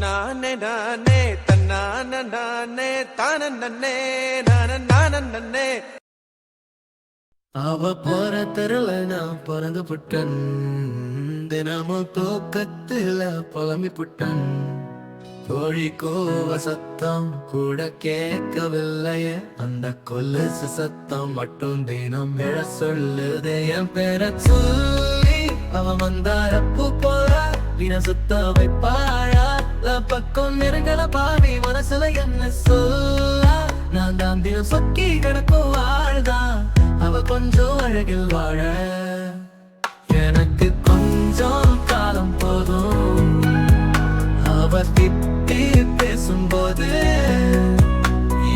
தன்னானே நானே தன்னான நானே தான நன்னே நான நன்னே. அவ போற தெருல நான் பிறந்து புட்டன், தினமும் தூக்கத்துல புலம்பி புட்டன். கோழி கூவ சத்தம் கூட கேட்கவில்லையே, அந்த கொலுசு சத்தம் மட்டும் தினம் எழ சொல்லுதே. என் பேர சொல்லி அவ வந்தாரப்பு போற வீண சுத்த வைப்பாழா. பக்கம் நெருங்கல பாவி மனசுல என்ன சொல்ல, நான் தான் தினம் சொக்கி கிடக்கும் வாழ்தான். அவ கொஞ்சம் அழகில் வாழ எனக்கு கொஞ்சம் காலம் போதும். அவ திட்டி பேசும்போது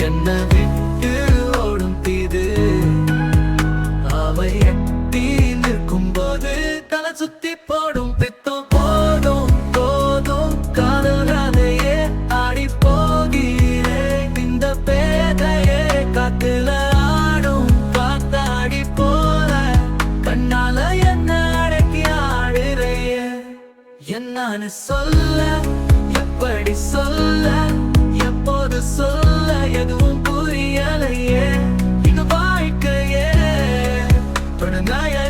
என்ன விட்டு ஓடும் தீது. அவ எட்டி நிற்கும் போது தலை சுத்தி போடும் பித்தம். போதும் போதும் காதலாலேயே ஆடி போகிறேன். இந்த பேதையே காத்துல ஆடும் காத்தாடி போல, கண்ணால என்ன அடக்கி ஆடுறையே. என்னான்னு சொல்ல, எப்படி சொல்ல, எப்போது சொல்ல, எதுவும் புரியலையே. இந்த வாழ்க்கையே தொடங்காயே.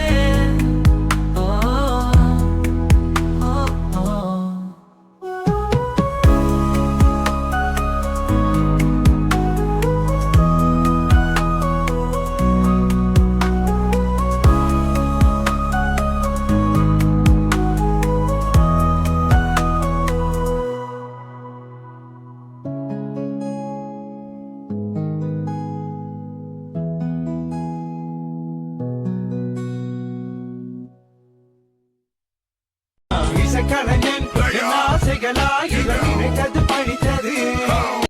இசைக்கலைஞன் ஆசைகளாய் நினைத்தது பழித்தது